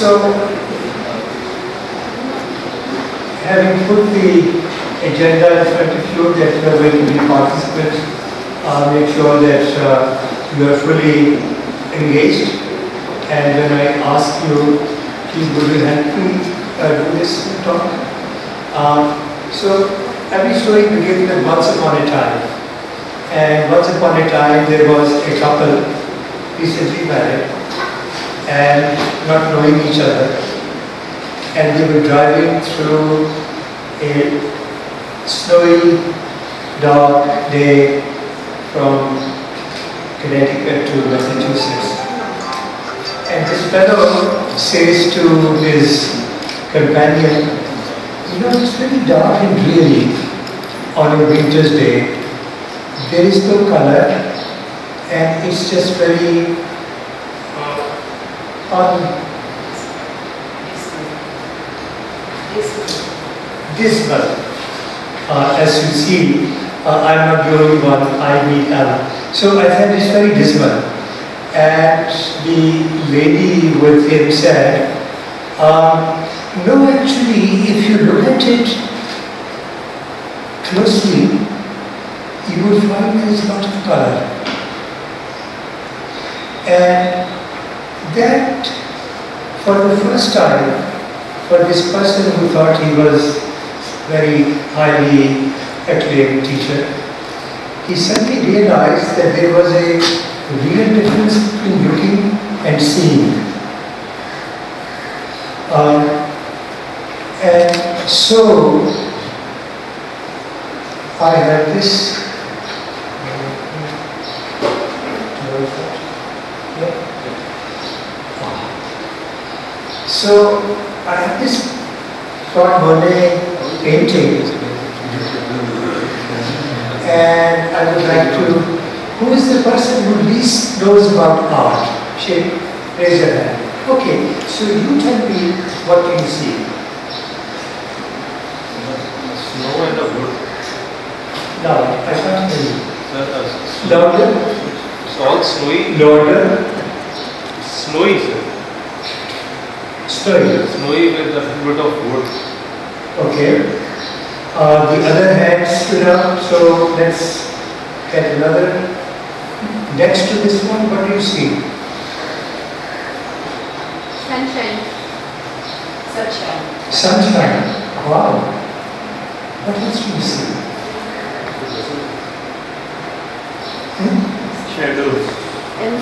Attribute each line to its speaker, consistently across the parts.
Speaker 1: So, having put the agenda in front of you that you are going to be participants, make sure that you are fully engaged. And when I ask you, please would you help me do this talk? So, every story begins with once upon a time. And once upon a time there was a couple recently married and not knowing each other. And they were driving through a snowy, dark day from Connecticut to Massachusetts. And this fellow says to his companion, you know, it's very dark and dreary on a winter's day. There is no color and it's just very dismal. As you see, I'm not the only one, I meet Alan. So I find it's very dismal. And the lady with him said, no, actually, if you look at it closely, you will find there is a lot of color. And that, for the first time, for this person who thought he was very highly acclaimed teacher, he suddenly realized that there was a real difference between looking and seeing. And so, I have this. So, I have this Claude Monet painting, and I would like to. Who is the person who least knows about art? Raise your hand. Okay, so you tell me what you see.
Speaker 2: Snow and the wood.
Speaker 1: No, I can't hear you.
Speaker 2: Snow.
Speaker 1: Louder.
Speaker 2: It's all snowy.
Speaker 1: Louder.
Speaker 2: Snowy, sir.
Speaker 1: Snowy.
Speaker 2: Snowy with a bit of wood.
Speaker 1: Okay. The other hand stood up, so let's get another. Next to this one, what do you see?
Speaker 3: Sunshine. Sunshine.
Speaker 1: Sunshine. Wow. What else do you see?
Speaker 2: Shadows.
Speaker 3: And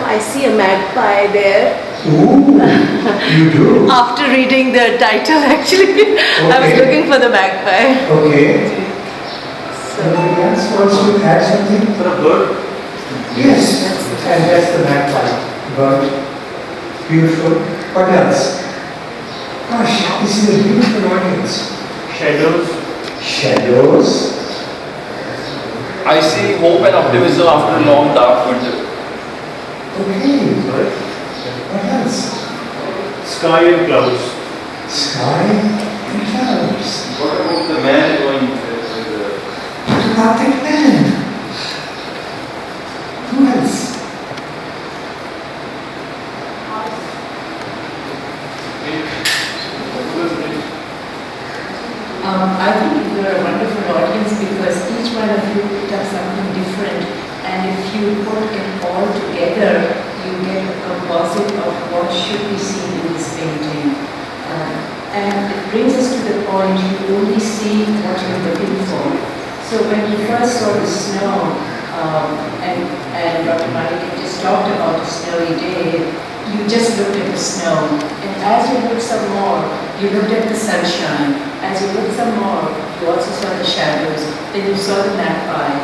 Speaker 3: I see a magpie there.
Speaker 1: Ooh, you do?
Speaker 3: After reading the title, actually, I was looking for the magpie.
Speaker 1: Okay. Somebody else wants to add something?
Speaker 2: For a bird?
Speaker 1: Yes, and that's the magpie. Bird. Beautiful. What else? Gosh, this is a beautiful audience.
Speaker 2: Shadows.
Speaker 1: Shadows.
Speaker 4: I see hope and optimism after a long dark winter.
Speaker 1: Okay. What else?
Speaker 2: Sky and clouds.
Speaker 1: Sky and clouds.
Speaker 4: What about the man going
Speaker 1: What about that man? Who else?
Speaker 5: I think you are a wonderful audience because each one of you picked up something different, and if you put it all together, you get a composite of what should be seen in this painting. And it brings us to the point you only see what you're looking for. So when you first saw the snow, and Dr. Malik just talked about a snowy day, you just looked at the snow. And as you looked some more, you looked at the sunshine. As you looked some more, you also saw the shadows. Then you saw the magpie.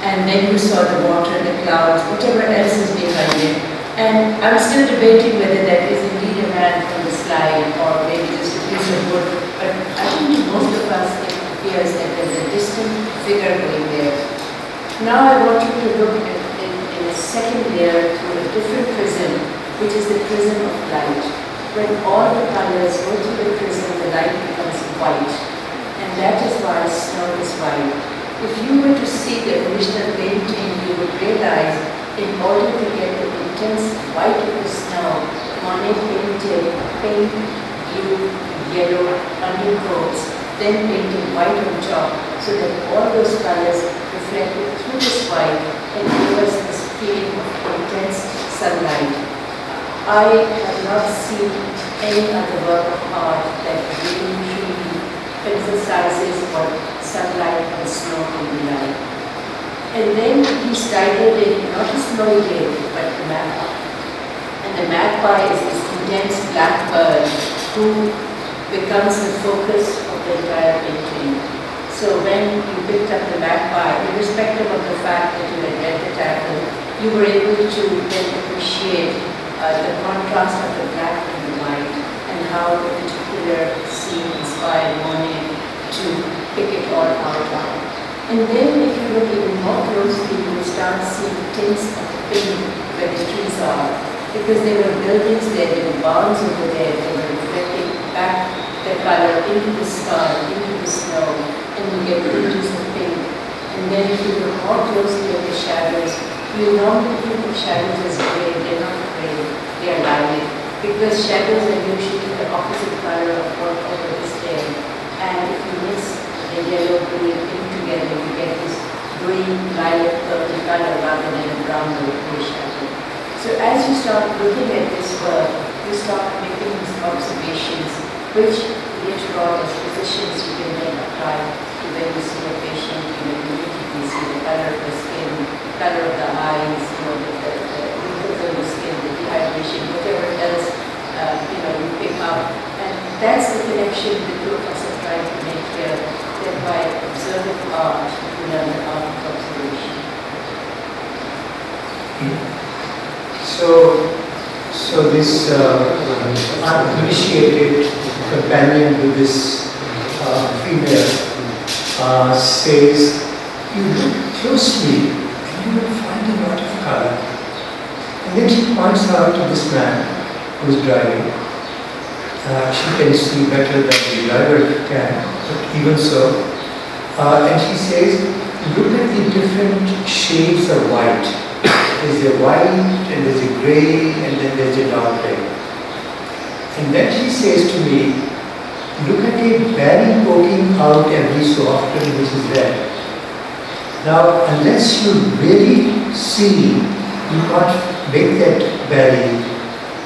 Speaker 5: And then you saw the water, the clouds, whatever else is behind it. And I'm still debating whether that is indeed a man from the slide or maybe just a piece of wood. But I think to most of us it appears that there's a distant figure going there. Now I want you to look at in a second layer through a different prism, which is the prism of light. When all the colors go through the prism, the light becomes white. And that is why snow is white. If you were to see the original painting, you would realize in order to get the intense white of the snow, Monet painted paint blue, yellow, onion coats, then painted white on top, so that all those colors reflected through this white and gave us this feeling of intense sunlight. I have not seen any other work of art that really truly emphasizes what sunlight and snow can be like. And then he started in not a snowy day, but the magpie. And the magpie is this intense black bird who becomes the focus of the entire painting. So when you picked up the magpie, irrespective of the fact that you had read the title, you were able to then appreciate the contrast of the black and the white, and how the particular scene inspired Monet to pick it all out on. And then if you look even more closely, you will start seeing tints of pink where the trees are. Because there were buildings there, there were barns over there, they were reflecting back the color into the sky, into the snow, and you get tinges of pink. And then if you look more closely at the shadows, you normally think of shadows as gray. They're not gray, they are lilac. Because shadows are usually the opposite color of whatever is there. And if you mix the yellow, green, pink together, you get this green, lilac, purple color rather than a brown or gray shadow. So as you start looking at this work, you start making these observations, which later on as physicians you can then apply to when you see a patient, you know, immediately see the color of the skin, color of the eyes, you know, the wrinkles of the skin, the dehydration, whatever else, you know, you pick up. And that's the connection the two of us are trying to make here, that by observing art, you learn the art of observation.
Speaker 1: So this uninitiated companion to this female says, you look closely and you will find a lot of color. And then she points out to this man who is driving. She can see better than the driver can, but even so. And she says, look at the different shades of white. There's a white, and there's a grey, and then there's a dark grey. And then she says to me, look at a berry poking out every so often, which is red. Now, unless you really see, you can't make that berry.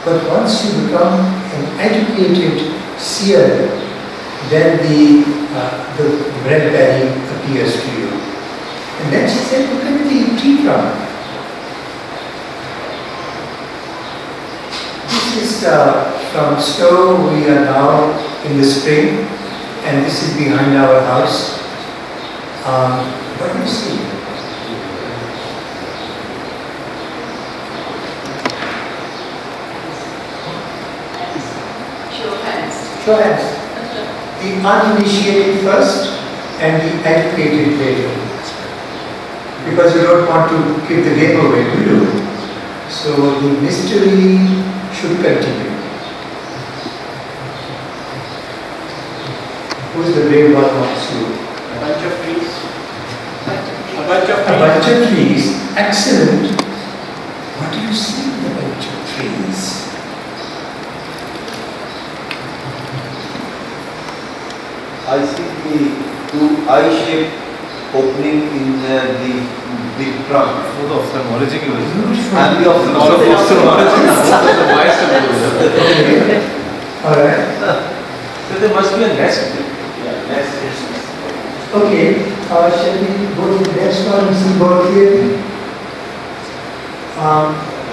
Speaker 1: But once you become an educated seer, then the red berry appears to you. And then she said, look at the tree trunk. This is from Stowe. We are now in the spring, and this is behind our house. What do you see? Show hands. The uninitiated first and the educated later. Because you don't want to give the game away, do you? So the mystery should continue. Who's the brave one amongst you?
Speaker 2: A bunch of trees.
Speaker 5: A
Speaker 1: A bunch of trees. Excellent. What do you see in the bunch of trees?
Speaker 6: I see the two eye-shaped opening in the big trunk.
Speaker 2: Both of them originally.
Speaker 6: And the
Speaker 2: All of the wires
Speaker 1: All right.
Speaker 2: So there must be a nest.
Speaker 1: Okay. Shall we go to the next one and see more clearly?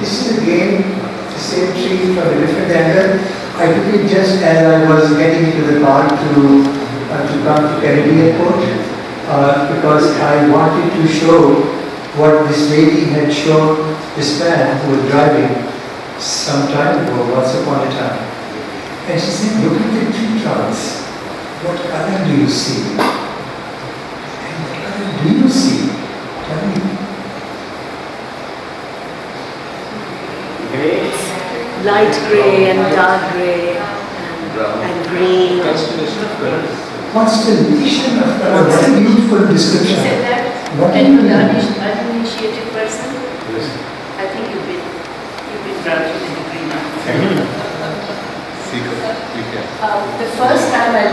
Speaker 1: This is again the same tree from a different angle. I took it just as I was getting into the car to come to Kennedy Airport because I wanted to show what this lady had shown this man who was driving some time ago, once upon a time. And she said, look at the tree trunks. What color do you see? And what color do you see? Tell me.
Speaker 3: Light grey and dark grey and green.
Speaker 2: Constellation of colors.
Speaker 1: Constellation of color. What a beautiful description.
Speaker 5: You said that?
Speaker 1: What do
Speaker 5: And
Speaker 1: you
Speaker 5: you're
Speaker 1: mean?
Speaker 5: an uninitiated person? I think you've been browsing in the green now. The first time I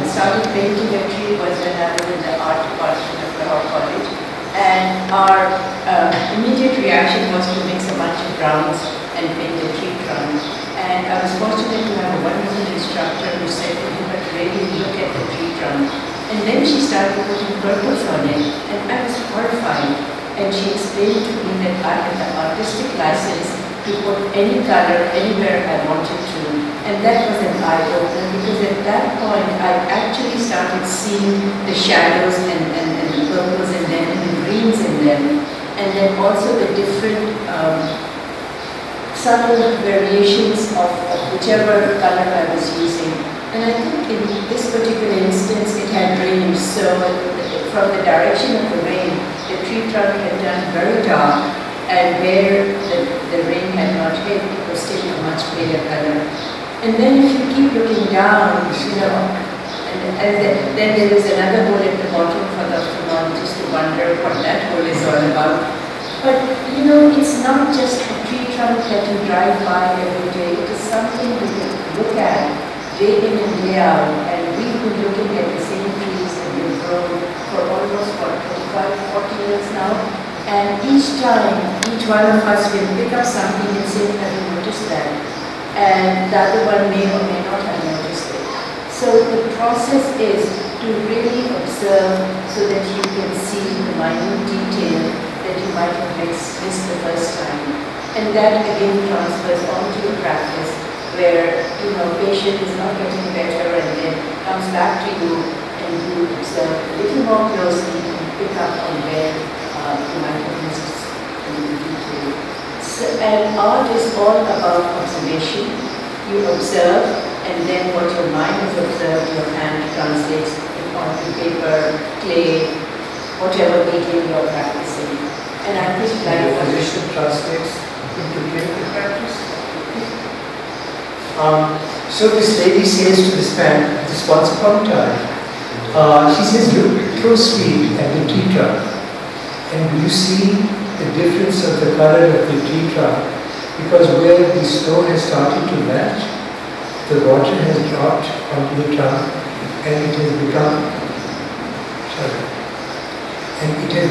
Speaker 5: started painting a tree was when I was in the art department of Lahore College, and our immediate reaction was to mix a bunch of browns and paint a tree trunk. And I was fortunate to have a wonderful instructor who said to me, "But really look at the tree trunk." And then she started putting purples on it, and I was horrified. And she explained to me that I had the artistic license to put any color anywhere I wanted to. And that was an eye-opener, because at that point I actually started seeing the shadows and the purples and then the greens in them. And then also the different subtle variations of whichever color I was using. And I think in this particular instance it had rained, so from the direction of the rain, the tree trunk had turned very dark, and where the rain had not hit, it was still a much paler color. And then if you keep looking down, and then there is another hole at the bottom for the ophthalmologist to wonder what that hole is all about. But it's not just a tree trunk that you drive by every day. It is something you can look at day in and day out. And we've been looking at the same trees that we've grown for almost 25, 40 years now. And each time, each one of us will pick up something and say, "Have you noticed that?" And the other one may or may not have noticed it. So the process is to really observe so that you can see the minute detail that you might have missed the first time. And that again transfers on to your practice, where patient is not getting better and then comes back to you and you observe a little more closely and pick up on where you might have missed in detail. So, and art is all about observation. You observe, and then what your mind has observed, your hand translates it onto paper, clay, whatever medium you're practicing. And I think
Speaker 1: The physician translates into clinical practice. So this lady says to this man, this once upon a time, she says, "Look closely at the tree trunk, and do you see the difference of the color of the tree trunk? Because where the snow has started to melt, the water has dropped onto the trunk, and it has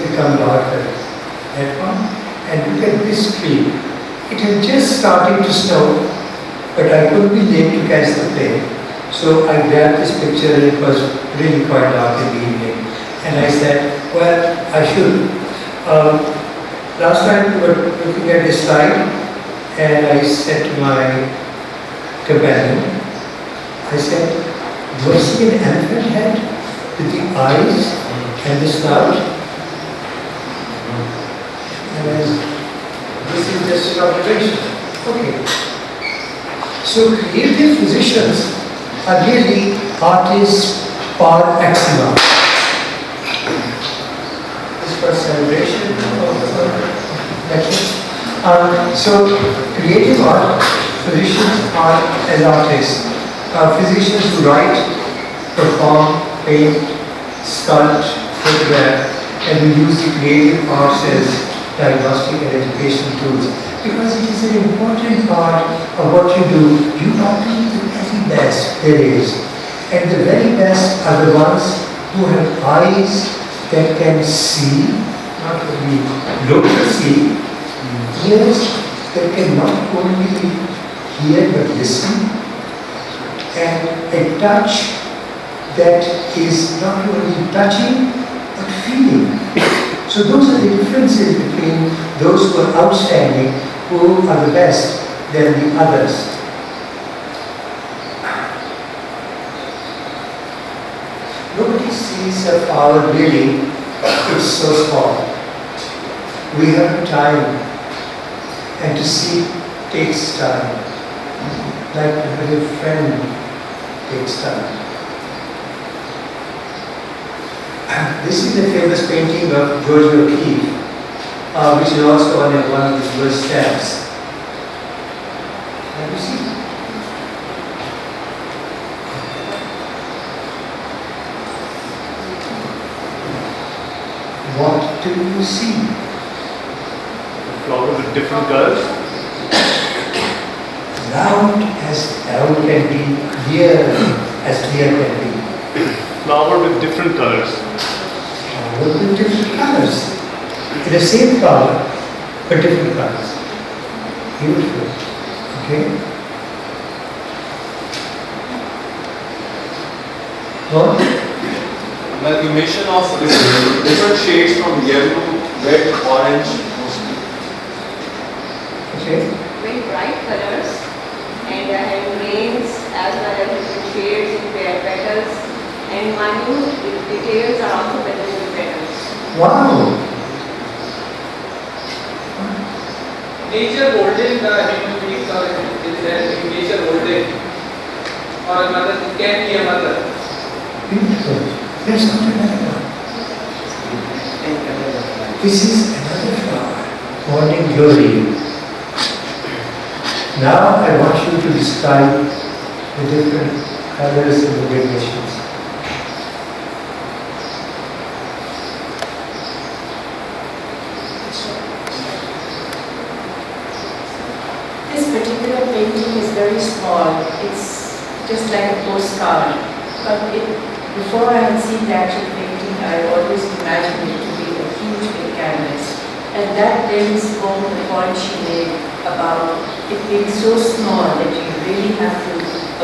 Speaker 1: become darker. That one. And look at this tree. It had just started to snow, but I couldn't be late to catch the plane. So I grabbed this picture, and it was really quite dark in the evening. And I said, well, I should. Last time we were looking at this slide, and I said to my companion, I said, do I see an elephant head with the eyes and the snout? And this is just an observation. Okay. So creative physicians are really artists par excellence. This was celebration of the lecture. So creative art physicians are as artists. Physicians who write, perform, paint, sculpt, photograph, and who use the creative arts as diagnostic and educational tools. Because it is an important part of what you do. You are doing the very best there is. And the very best are the ones who have eyes that can see, not only look to see, ears that can not only hear but listen, and a touch that is not only touching but feeling. So those are the differences between those who are outstanding, who are the best, than the others. Nobody sees a flower really, it's so small. We have time, and to see takes time. Like to have a friend takes time. This is a famous painting of George O'Keeffe, which is also on one of the first stamps. Have you seen? What do you see?
Speaker 2: Flower with different colors.
Speaker 1: round can be, clear as clear can be.
Speaker 7: Flower with different colors.
Speaker 1: With different colors. The same flower, but different colors. Beautiful. Okay? What?
Speaker 8: Like you mentioned of different shades from yellow, red, orange, mostly.
Speaker 1: Okay?
Speaker 9: Very bright colors and I have grains as well as different shades in petals and minute details are also present in the petals.
Speaker 1: Wow!
Speaker 10: Nature holding the human beings or is there nature holding or another, it can be a mother.
Speaker 1: Beautiful. There's something like that. This is another flower, morning glory. Now I want you to describe the different colors and the gradations.
Speaker 5: This particular painting is very small. It's just like a postcard. But before I had seen the actual painting, I always imagined it to be a huge big canvas. And that brings home the point she made about it being so small that you really have to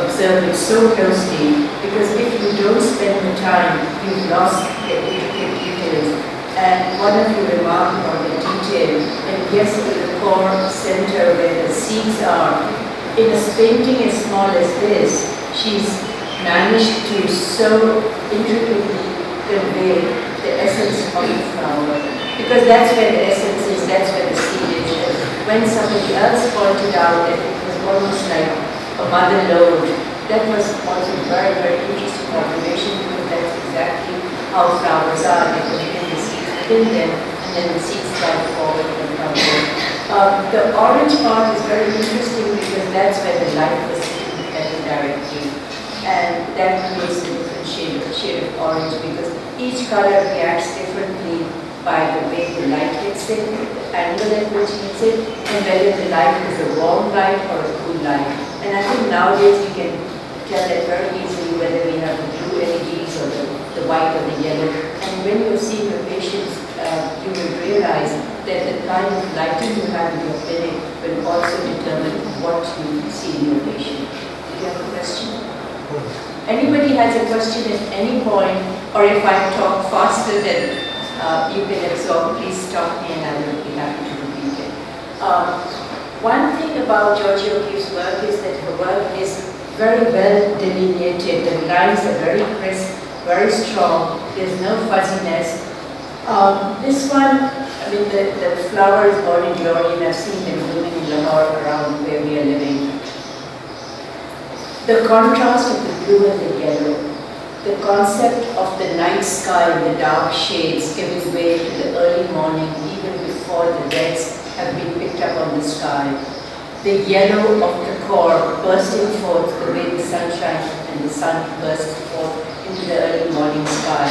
Speaker 5: observe it so closely, because if you don't spend the time, you've lost the intricate details. And one of you remarked on the detail, and yes, in the core center where the seeds are, in a painting as small as this, she's managed to so intricately convey the essence of the flower. Because that's where the essence is, that's where the seed is. And when somebody else pointed out that it was almost like a mother lode, that was also very, very interesting observation, because that's exactly how flowers are. They contain the seeds within them, and then the seeds slide forward and come out. The orange part is very interesting because that's where the light was hitting the petal directly. And that creates a different shade of orange, because each color reacts differently by the way the light hits it, the angle at which it hits it, and whether the light is a warm light or a cool light. And I think nowadays we can tell that very easily whether we have the blue LEDs or the white or the yellow. And when you're seeing the patients, you will realize that the kind of lighting you have in your clinic will also determine what you see in your patient. Do you have a question? Anybody has a question at any point, or if I talk faster than you can absorb, please stop me and I will be happy to repeat it. One thing about Georgia O'Keeffe's work is that her work is very well delineated. The lines are very crisp, very strong, there's no fuzziness. This one, I mean, the flower is morning glory, and I've seen them blooming in Lahore around where we are living. The contrast of the blue and the yellow, the concept of the night sky and the dark shades giving way to the early morning even before the reds have been picked up on the sky. The yellow of the core bursting forth the way the sunshine and the sun bursts forth into the early morning sky.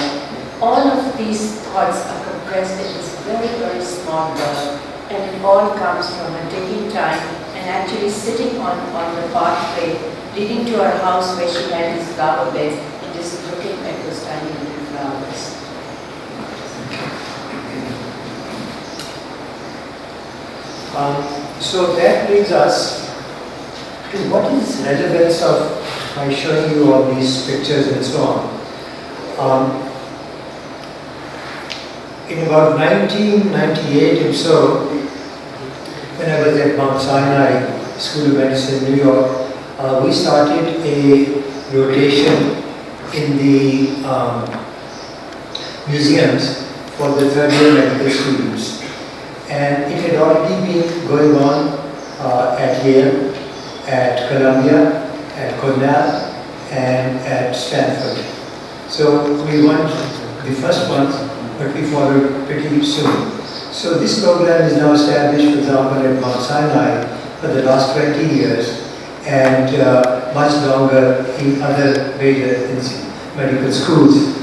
Speaker 5: All of these thoughts are compressed in this very, very small work, and it all comes from her taking time and actually sitting on the pathway leading to her house where she had these flower beds and just looking at those tiny little flowers.
Speaker 1: So that brings us to what is relevance of by showing you all these pictures and so on. In about 1998 or so, when I was at Mount Sinai School of Medicine, New York, we started a rotation in the museums for the third year medical students. And it had already been going on at Yale, at Columbia, at Cornell, and at Stanford. So we won the first one, but we followed pretty soon. So this program is now established, for example, at Mount Sinai for the last 20 years, and much longer in other major medical schools.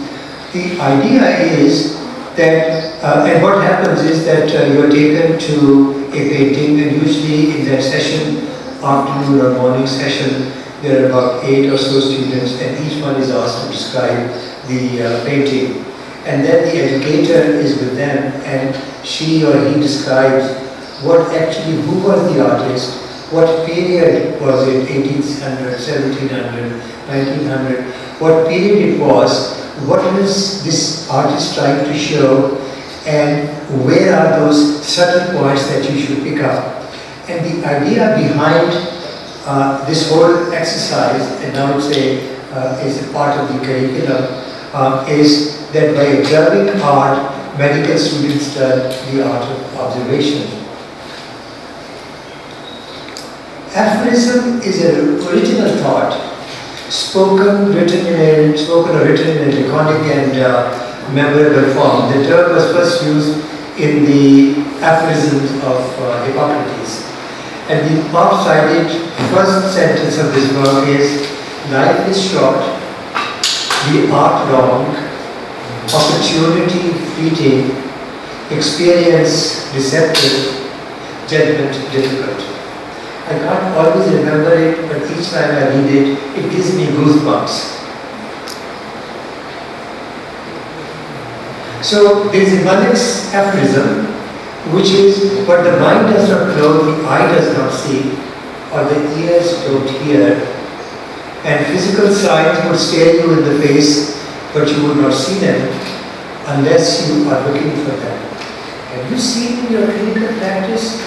Speaker 1: The idea is that, and what happens is that you're taken to a painting, and usually in that session afternoon or morning session, there are about 8 or so students, and each one is asked to describe the painting. And then the educator is with them, and she or he describes who was the artist, what period was it, 1800, 1700, 1900, what period it was, what was this artist trying to show, and where are those subtle points that you should pick up. And the idea behind this whole exercise, and I would say is a part of the curriculum, is that by observing art, medical students learn the art of observation. Aphorism is an original thought, spoken or written in a laconic and memorable form. The term was first used in the aphorisms of Hippocrates. And the half-sided first sentence of this work is, life is short, the art long, opportunity fleeting, experience deceptive, judgment difficult. I can't always remember it, but each time I read it, it gives me goosebumps. So there is a Malik's aphorism, which is what the mind does not know, the eye does not see, or the ears don't hear. And physical signs would stare you in the face, but you would not see them unless you are looking for them. Have you seen in your clinical practice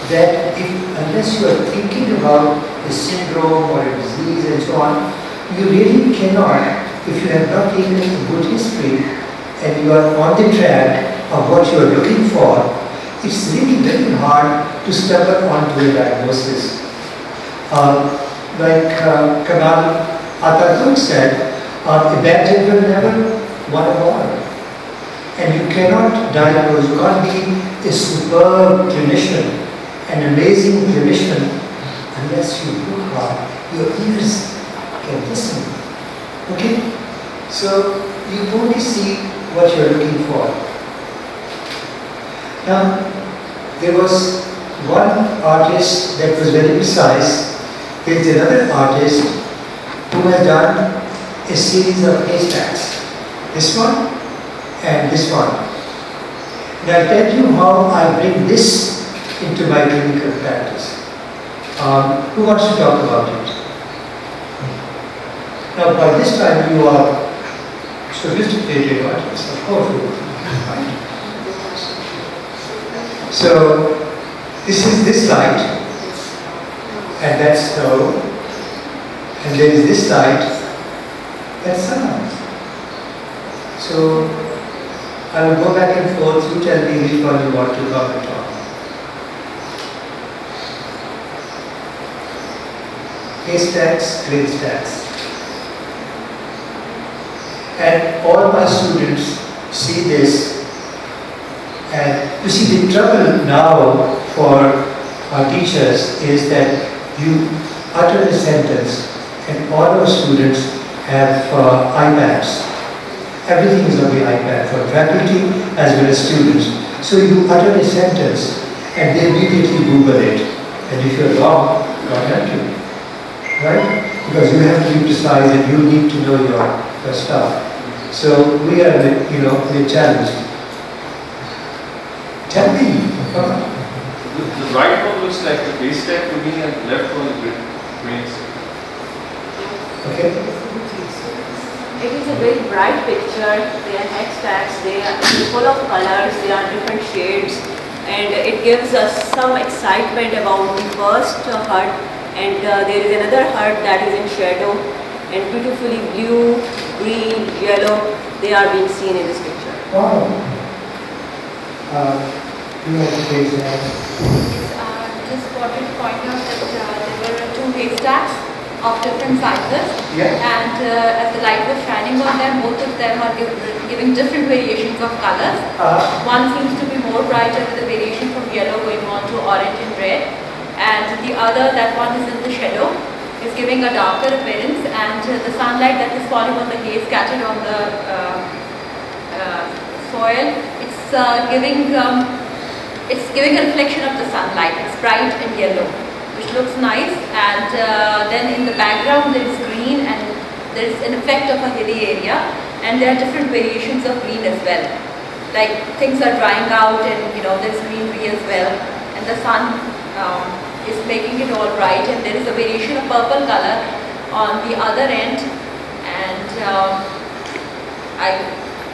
Speaker 1: that unless you are thinking about a syndrome or a disease and so on, you really cannot, if you have not taken a good history and you are on the track of what you are looking for, it's really very hard to stumble onto a diagnosis. Like Kamal Atatürk said, a bad general never won a war. And you cannot diagnose, you can't be a superb clinician, an amazing clinician, unless you look hard, your ears can listen. Okay? So you only see what you're looking for. Now, there was one artist that was very precise. There is another artist who has done a series of haystacks. This one and this one. And I'll tell you how I bring this into my clinical practice. Who wants to talk about it? Now, by this time you are sophisticated artists, of course you are. Right? So, this is this light, and that's snow, and there is this light, that's sunlight. So, I will go back and forth, you tell me which one you want to comment on. Haystacks, green stacks. And all my students see this. And you see, the trouble now for our teachers is that you utter a sentence and all our students have iPads. Everything is on the iPad for faculty as well as students. So you utter a sentence and they immediately Google it. And if you're wrong, God help you. Right? Because you have to be precise and you need to know your stuff. So we are, we're challenged. Tell me.
Speaker 8: The right one looks like the haystack to me and left one is grains.
Speaker 1: Okay.
Speaker 9: It is a very bright picture. They are haystacks, they are full of colors, they are different shades, and it gives us some excitement about the first hut, and there is another hut that is in shadow, and beautifully blue, green, yellow, they are being seen in this picture.
Speaker 1: Wow. You have to take that.
Speaker 11: Just wanted to point out that there were two haystacks of different sizes, and as the light was shining on them, both of them are giving different variations of colors. One seems to be more brighter with a variation from yellow going on to orange and red, and the other, that one is in the shadow, is giving a darker appearance, and the sunlight that is falling on the hay scattered on the soil, it's giving a reflection of the sunlight. It's bright and yellow. which looks nice, and then in the background there is green and there is an effect of a hilly area, and there are different variations of green as well. Like things are drying out and there's greenery as well, and the sun is making it all bright, and there is a variation of purple color on the other end, and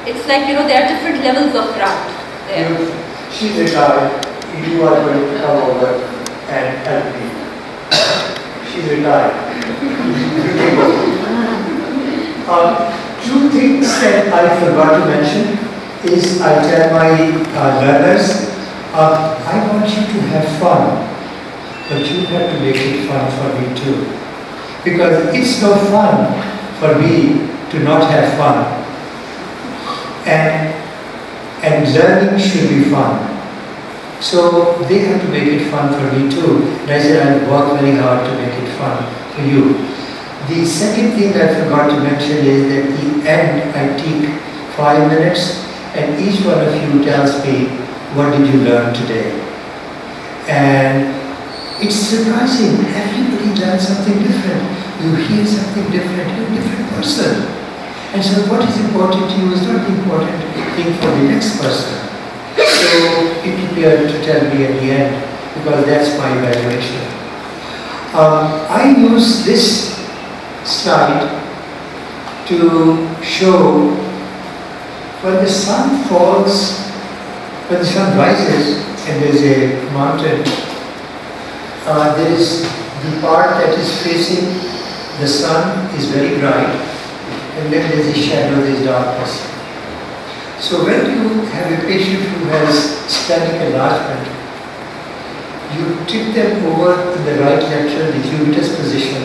Speaker 11: it's like there are different levels of ground there.
Speaker 1: She's retired. You are going to come over and help me. She's retired. Two things that I forgot to mention is I tell my learners, I want you to have fun, but you have to make it fun for me too. Because it's no fun for me to not have fun. And learning should be fun. So they have to make it fun for me too. And I said I'll work very hard to make it fun for you. The second thing I forgot to mention is that at the end I take 5 minutes and each one of you tells me, what did you learn today? And it's surprising, everybody learns something different. You hear something different, you're a different person. And so what is important to you is not the important thing for the next person. So be prepared to tell me at the end, because that's my evaluation. I use this slide to show when the sun falls, when the sun rises and there's a mountain, there is the part that is facing the sun is very bright, and then there's a shadow, there's darkness. So when you have a patient who has splenic enlargement, you tip them over in the right lateral decubitus position,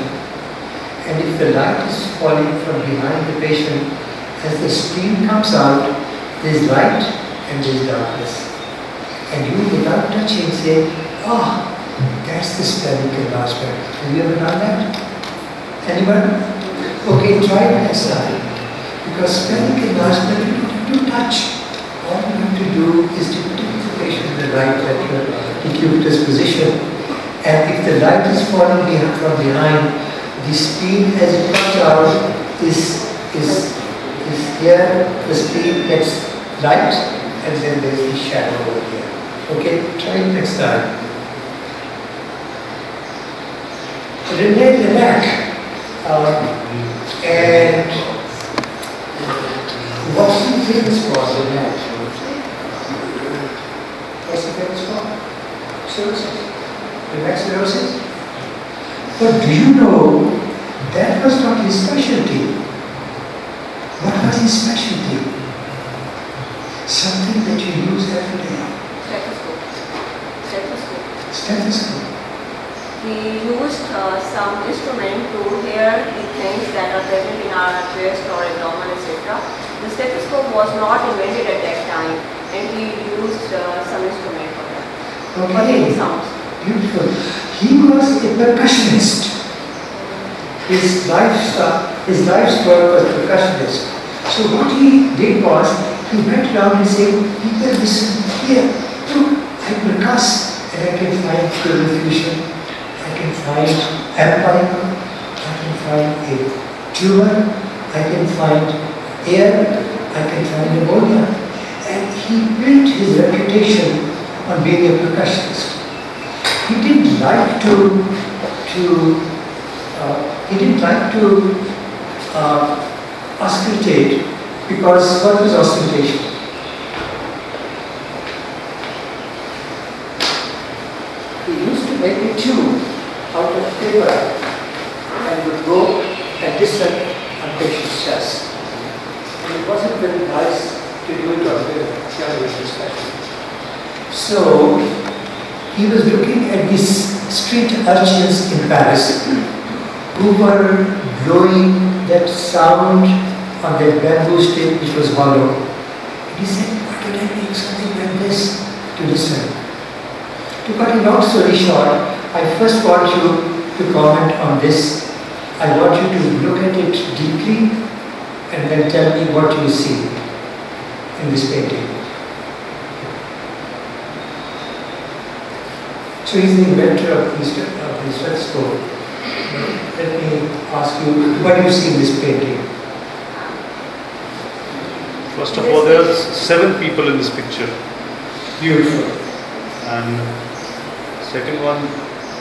Speaker 1: and if the light is falling from behind the patient, as the spleen comes out, there is light and there is darkness. And you, without touching, say, oh, that's the splenic enlargement. Have you ever done that? Anyone? Okay, try it next time. Because splenic enlargement, you don't have to touch. All you have to do is to tip the patient in the right lateral decubitus position. And if the light is falling from behind, the spleen as it comes out is here, the spleen gets light, and then there's the shadow over here. Okay, try it next time. Relate the neck. And what's the famous for the neck? What's the famous for? Cirrhosis. The neck cirrhosis? But do you know that was not his specialty? What was his specialty? Something that you use every day. Stethoscope.
Speaker 9: We used some instrument to hear the things that are present in our chest or abdomen, etc. The stethoscope was not invented at that time, and we used some instrument for that.
Speaker 1: Okay.
Speaker 9: For hearing sounds.
Speaker 1: Beautiful. He was a percussionist. His life's work was percussionist. So what he did was, he went around and said, people listen here, look, I percuss and I can find pleural effusion, I can find empyema, I can find a tumor, I can find air, I can find pneumonia. And he built his reputation on being a percussionist. He didn't like to auscultate, because what was auscultation? He used to make a tube out of paper and would go and listen on patient's chest. And it wasn't very nice to do it on the television especially. So he was looking at these street urchins in Paris who were blowing that sound on that bamboo stick which was hollow. And he said, why don't I make something like this to listen? To cut a long story short, I first want you to comment on this. I want you to look at it deeply and then tell me what you see in this painting. So he's the inventor of these the stethoscope. Let me ask you, what do you see in this painting?
Speaker 7: First of all, there are 7 people in this picture.
Speaker 1: Beautiful.
Speaker 7: And second one,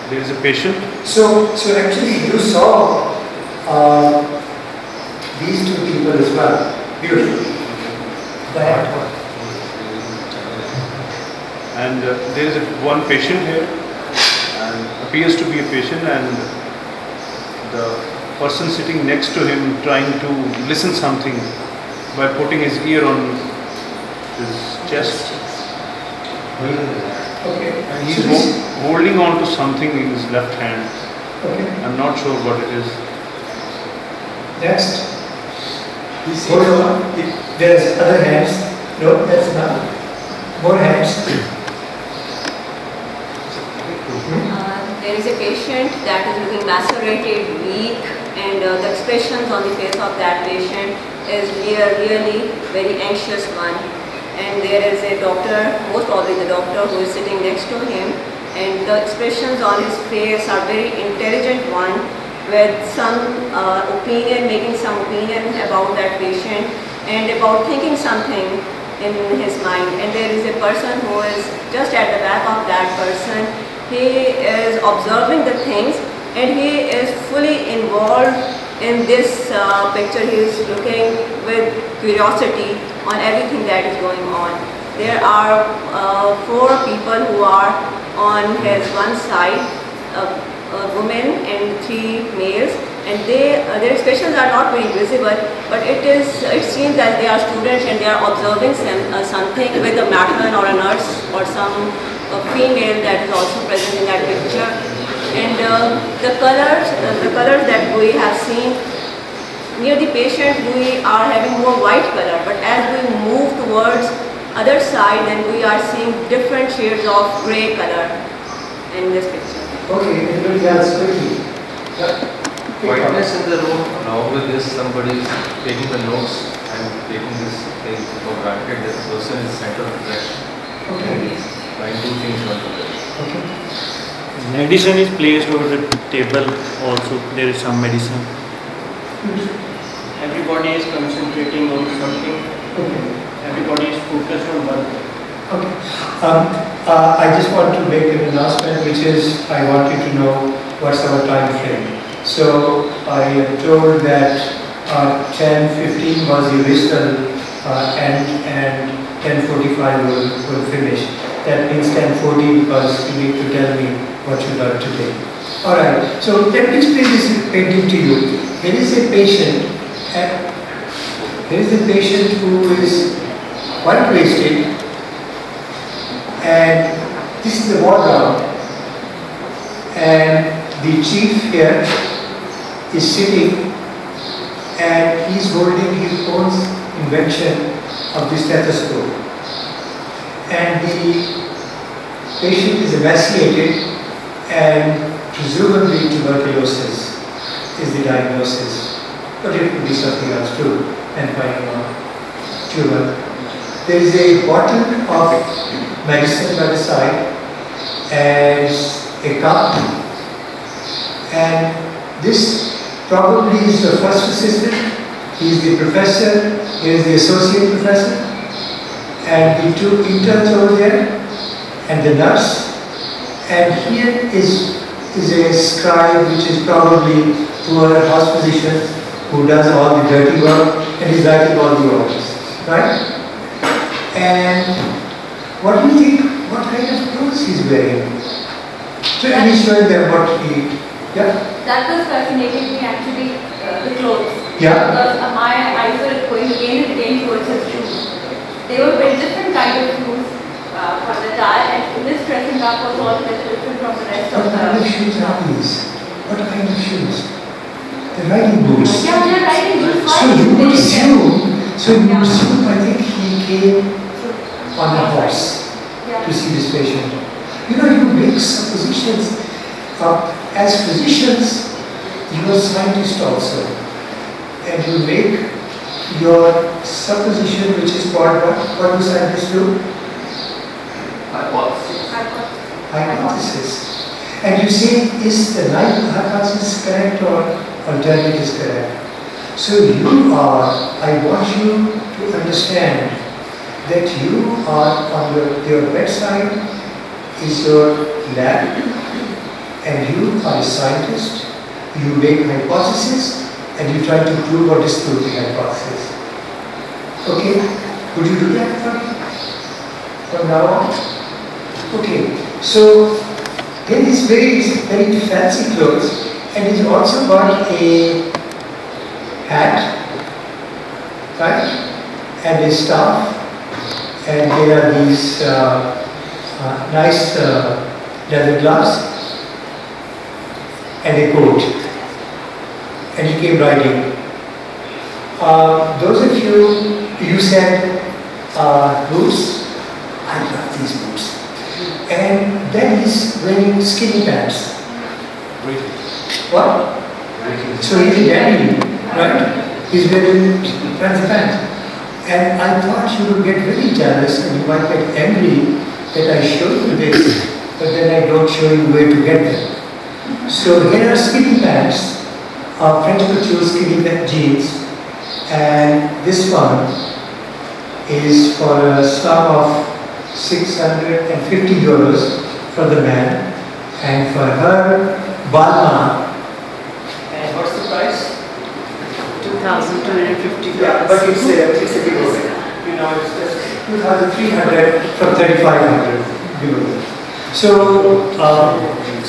Speaker 7: there is a patient.
Speaker 1: So actually you saw these 2 people as well. Beautiful. Go ahead.
Speaker 7: And there is one patient here, and appears to be a patient, and the person sitting next to him trying to listen something by putting his ear on his chest.
Speaker 1: Okay.
Speaker 7: And he's holding on to something in his left hand.
Speaker 1: Okay.
Speaker 7: I'm not sure what it is.
Speaker 1: Next. Hold on. There's other hands. No, that's not. More hands.
Speaker 9: There is a patient that is looking macerated, weak, and the expressions on the face of that patient is really very anxious one. And there is a doctor, most probably the doctor, who is sitting next to him, and the expressions on his face are very intelligent one, with some opinion, making some opinion about that patient and about thinking something in his mind. And there is a person who is just at the back of that person. He is observing the things and he is fully involved in this picture. He is looking with curiosity on everything that is going on. There are 4 people who are on his one side, a woman and 3 males, and their expressions are not very visible, but it seems that they are students and they are observing something with a matron or a nurse or some female that is also present in that picture. And the colors that we have seen near the patient, we are having more white color, but as we move towards other side, then we are seeing different shades of gray color in this picture.
Speaker 1: Okay, anybody else quickly?
Speaker 2: Whiteness in the room, now with this somebody is taking the notes and taking this thing for granted that the person is center of attraction.
Speaker 1: Okay.
Speaker 2: Trying 2 things one together.
Speaker 1: Okay.
Speaker 12: Medicine is placed over the table also. There is some medicine. Everybody is concentrating on something.
Speaker 1: Okay.
Speaker 12: Everybody is focused on one thing.
Speaker 1: Okay. I just want to make an announcement, which is I want you to know what's our time frame. So I am told that 10:15 was the original and 10:45 will finish. That means 10:40 because you need to tell me what you learned today. Alright, so let me explain this painting to you. There is a patient who is quite wasted, and this is the ward round, and the chief here is sitting and he's holding his own invention of the stethoscope, and the patient is emaciated and presumably tuberculosis is the diagnosis, but it could be something else too, and finding out tumor. There is a bottle of medicine by the side and a cup, and this probably is the first assistant. He is the professor, he is the associate professor, and the 2 interns over there, and the nurse. And here is a scribe, which is probably poor house physician who does all the dirty work and is writing all the orders, right? And what do you think? What kind of clothes he's wearing? So he's showing them what he, yeah?
Speaker 11: That was fascinating me actually, the clothes.
Speaker 1: Yeah.
Speaker 11: Because my eyes were going again and again towards his shoes. They were very different kind of shoes for the tie, and this dressing up was altogether different from the rest of
Speaker 1: What kind of shoes are these? What kind of shoes? The riding boots.
Speaker 11: Yeah, they're riding boots.
Speaker 1: So you would assume, I think he came on a horse to see this patient. You know, you make suppositions. As physicians, you are scientists also. And you make your supposition, which is called what do scientists do?
Speaker 8: Hypothesis.
Speaker 1: Hypothesis. And you say, is the light hypothesis correct or alternate is correct? So you are, I want you to understand that you are on your bedside is your lab, and you are a scientist. You make hypotheses and you try to prove or disprove the hypothesis. Okay? Would you do that for me? From now on? Okay. So in his very fancy clothes, and he's also got a hat, right? And a staff, and there are these nice leather gloves, and a coat, and he came riding. Those of you said boots. I love these boots. And then he's wearing skinny pants. What? So he's a dandy, right? He's wearing fancy pants. And I thought you would get very jealous and you might get angry that I showed you this, but then I don't show you where to get them. So here are skinny pants, French couture skinny jeans, and this one is for a sum of €650 for the man, and for her, Balma. And what's the price?
Speaker 3: $2,250.
Speaker 1: Yeah, but it's a big one. You know, it's just 2,300 from 3,500.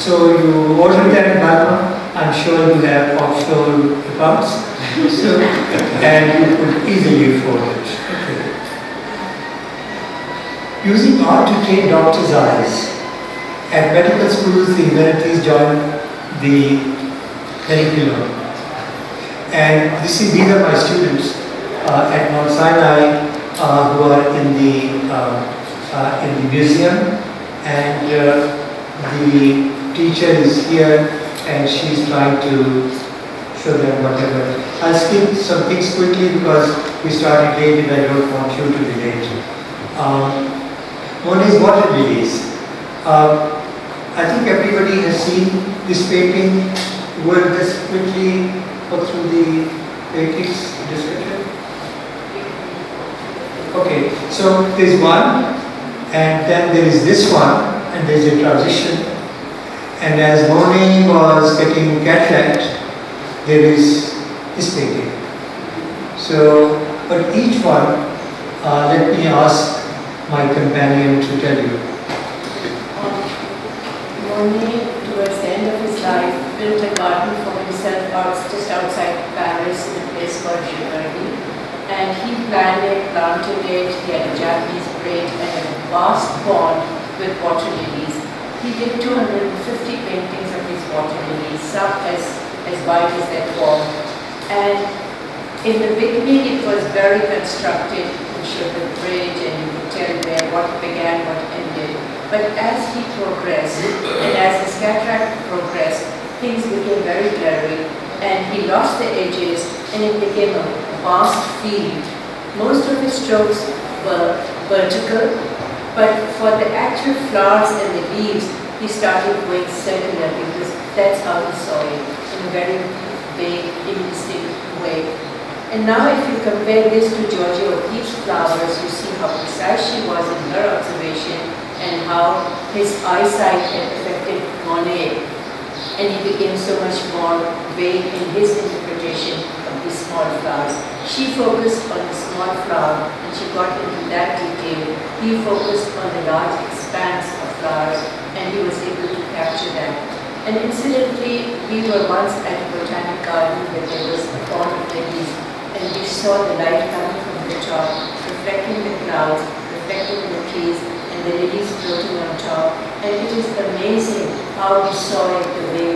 Speaker 1: So you order that in Balma. I'm sure you have offshore accounts, so, and you could easily afford it. Okay. Using art to train doctors' eyes. At medical schools, the humanities join the curriculum. And these are my students at Mount Sinai who are in the museum, and the teacher is here and she's trying to show them whatever. I'll skip some things quickly because we started late and I don't want you to be late. One is water lilies. I think everybody has seen this painting. We'll just quickly go through the painting's description. Okay, so there's one, and then there is this one, and there's a transition. And as Monet was getting cataract, there is this painting. So, but each one, let me ask my companion to tell you.
Speaker 5: Monet, towards the end of his life, built a garden for himself just outside Paris in a place called Giverny. And he planned it, planted it, he had a Japanese braid and a vast pond with water lilies. He did 250 paintings of these water lilies, some as wide as that pond. And in the beginning it was very constructed. You showed the bridge and you could tell where what began, what ended. But as he progressed, and as his cataract progressed, things became very blurry, and he lost the edges, and it became a vast field. Most of his strokes were vertical, but for the actual flowers and the leaves, he started going circular because that's how he saw it, in a very vague, indistinct way. And now if you compare this to Georgia O'Keeffe's flowers, you see how precise she was in her observation and how his eyesight had affected Monet. And he became so much more vague in his interpretation of these small flowers. She focused on the small flower and she got into that detail. He focused on the large expanse of flowers and he was able to capture that. And incidentally, we were once at a botanic garden where there was a pond of lilies, and we saw the light coming from the top, reflecting the clouds, reflecting the trees, and the lilies floating on top. And it is amazing how we saw it the way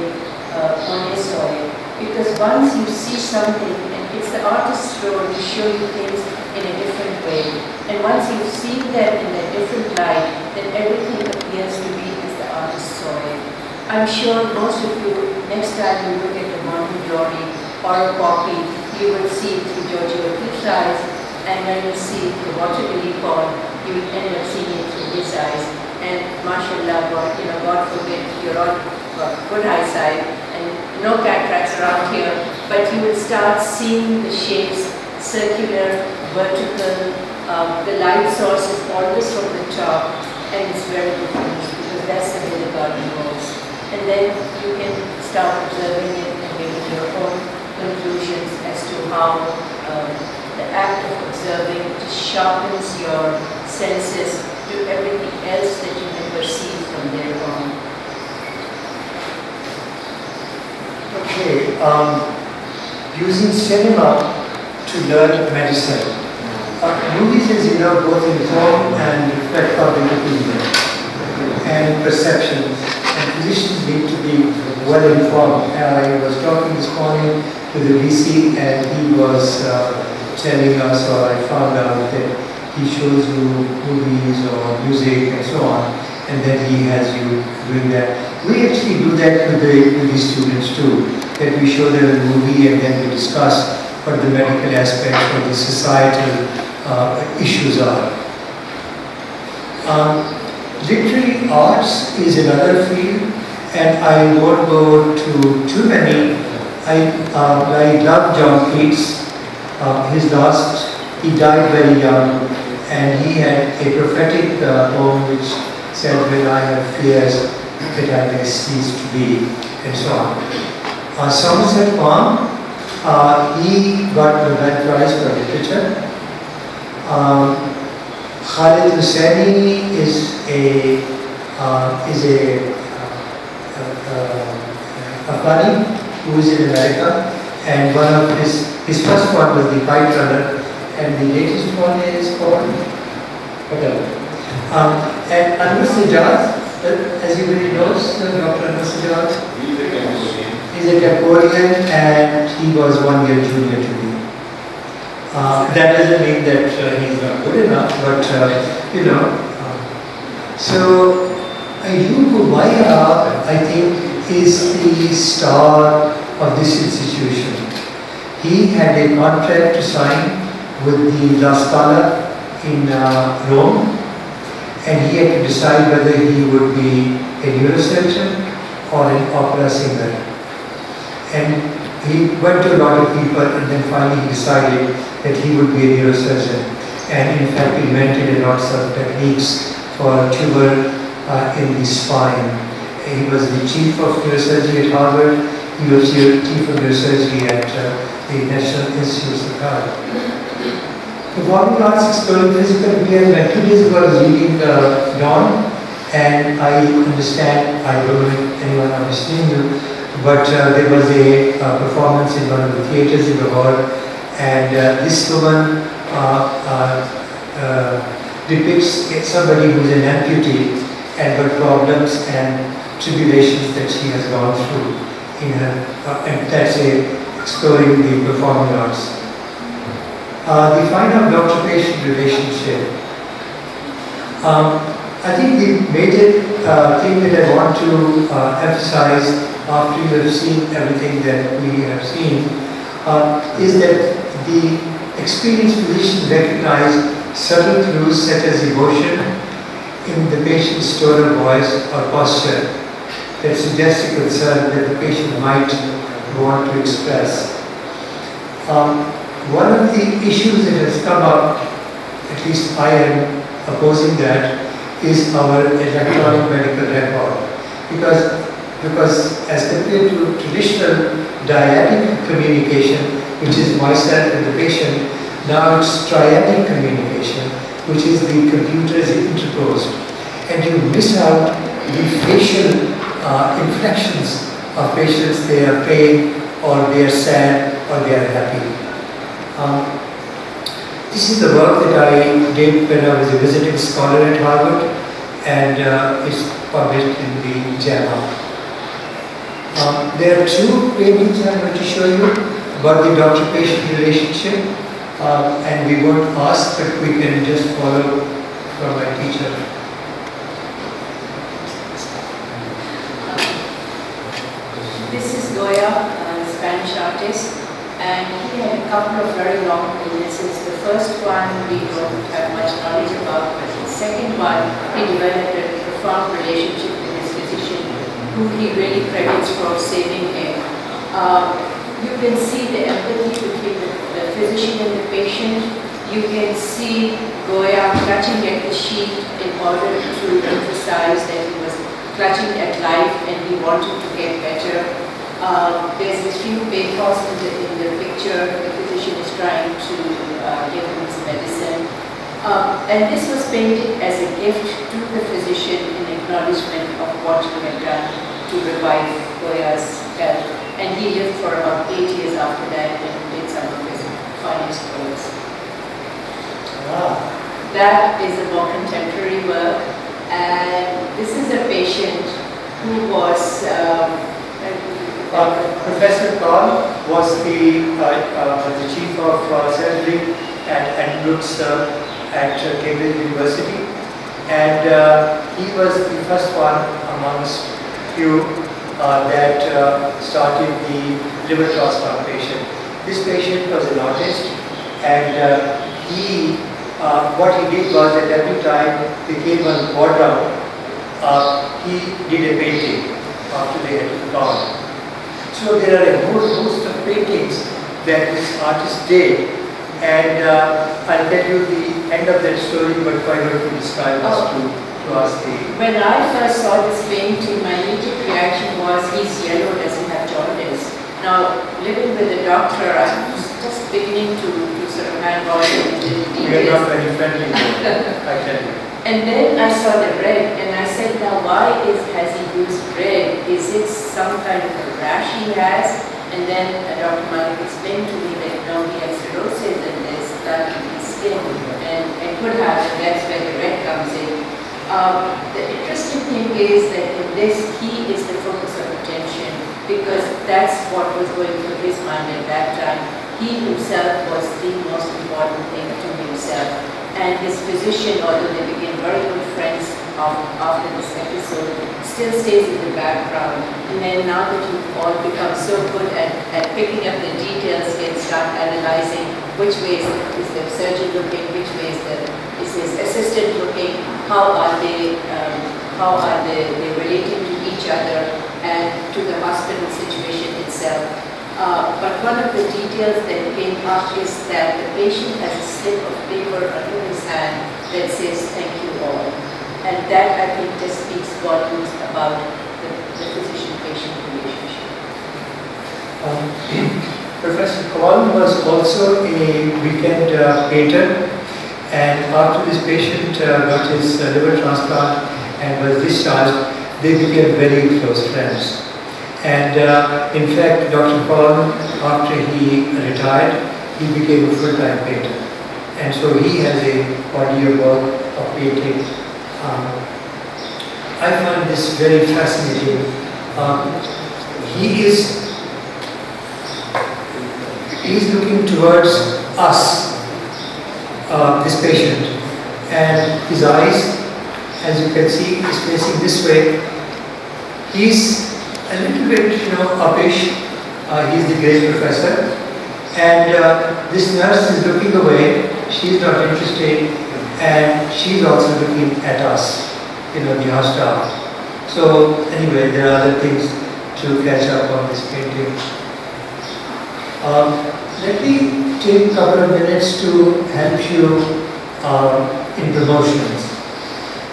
Speaker 5: Monet saw it. Because once you see something, and it's the artist's role to show you things in a different way. And once you've seen them in a different light, then everything appears to be as the artist saw it. I'm sure most of you, next time you look at the Morning Glory or a poppy, you will see it through Giorgio O'Keeffe's eyes, and when you see the water lily pond, you will end up seeing it through his eyes. And mashallah, God forbid, you're all got good eyesight and no cataracts around here, but you will start seeing the shapes, circular, vertical. The light source is always from the top, and it's very different because that's the way the garden goes. And then you can start observing it and making your own conclusions as to how the act of observing just sharpens your senses to everything else that you may perceive from there on.
Speaker 1: Okay, using cinema to learn medicine. Movies, as you know, both inform and reflect public opinion and perceptions, and physicians need to be well informed. I was talking this morning to the VC, and he was telling us, or I found out that he shows you movies or music and so on, and then he has you doing that. We actually do that with the students too, that we show them a movie and then we discuss what the medical aspects or the societal issues are. Literary arts is another field, and I won't go to too many. I love John Keats. He died very young, and he had a prophetic poem which said, "When I have fears, that I may cease to be," and so on. Somerset Maugham, he got the Nobel Prize for Literature. Khalid Hosseini is a Afghani who is in America, and one of his first one was The White Runner, and the latest one is called whatever. And Anwar Sajjad, as everybody knows, Dr. Anwar Sajjad, he's a Cambodian, and he was 1 year junior to me. That doesn't mean that he's not good enough, but you know. So Ayub Umayya, I think, is the star of this institution. He had a contract to sign with the La Scala in Rome, and he had to decide whether he would be a neurosurgeon or an opera singer. And he went to a lot of people, and then finally he decided that he would be a neurosurgeon, and in fact invented lots of techniques for tumor in the spine. He was the chief of neurosurgery at Harvard. He was chief of neurosurgery at the National Institutes of Health. Performing arts, exploring physical behavior. 2 days ago I was reading Dawn, and I understand, I don't know if anyone understands you, but there was a performance in one of the theatres in Lahore, and this woman depicts somebody who is an amputee and what problems and tribulations that she has gone through in her, and that's exploring the performing arts. The find out doctor-patient relationship. I think the major thing that I want to emphasize after you have seen everything that we have seen is that the experienced physician recognize subtle clues such as emotion in the patient's tone of voice or posture that suggests a concern that the patient might want to express. One of the issues that has come up, at least I am opposing that, is our electronic medical record. Because as compared to traditional dyadic communication, which is myself and the patient, now it's triadic communication, which is the computer is interposed. And you miss out the facial inflections of patients. They are pain, or they are sad, or they are happy. This is the work that I did when I was a visiting scholar at Harvard, and it's published in the JAMA. There are 2 paintings I'm going to show you about the doctor-patient relationship, and we won't ask, but we can just follow from my teacher.
Speaker 5: This is Goya, a Spanish artist, and he had a couple of very long illnesses. The first one we don't have much knowledge about, but the second one he developed a profound relationship with his physician. who he really credits for saving him. You can see the empathy between the physician and the patient. You can see Goya clutching at the sheet in order to emphasize that he was clutching at life and he wanted to get better. There's a few pathos in the picture. The physician is trying to give him his medicine. And this was painted as a gift to the physician in acknowledgement of what he had done to revive Goya's health. And he lived for about 8 years after that and did some of his finest works. That is a more contemporary work. And this is a patient who was
Speaker 1: Professor Paul was the chief of surgery at Lutz at Cambridge University, and he was the first one amongst few that started the liver transplantation. This patient was an artist, and what he did was that every time they came on board round, he did a painting after they had gone. So there are a whole host of paintings that this artist did, and I'll tell you the end of that story, but why don't you describe us to us the...
Speaker 5: When I first saw this painting, my immediate reaction was, he's yellow, doesn't have jaundice. Now, living with a doctor, I was just beginning to sort of hang on to the details.
Speaker 1: We are not very friendly, I tell you.
Speaker 5: And then I saw the red, and I said, now why has he used red? Is it some kind of a rash he has? And then Dr. Malik explained to me that no, he has cirrhosis and there's blood in his skin, and it could have, and that's where the red comes in. The interesting thing is that in this, he is the focus of attention, because that's what was going through his mind at that time. He himself was the most important thing to himself. And his physician, although they became very good friends after this episode, still stays in the background. And then now that you've all become so good at picking up the details, can start analyzing which way is the surgeon looking, which way is his assistant looking, how are they relating to each other and to the hospital situation itself. But one of the details that came up is that the patient has a slip of paper under his hand that says, thank you all. And that, I think, just speaks volumes about the physician-patient relationship.
Speaker 1: Professor Kaul was also a weekend painter, and after this patient got his liver transplant and was discharged, they became very close friends. And in fact, Dr. Paul, after he retired, he became a full-time painter. And so he has a body of work of painting. I find this very fascinating. He is looking towards us, this patient, and his eyes, as you can see, is facing this way. He's a little bit, uppish. He's the great professor, and this nurse is looking away. She's not interested, and she's also looking at us, the house staff. So anyway, there are other things to catch up on this painting. Let me take a couple of minutes to help you in promotions.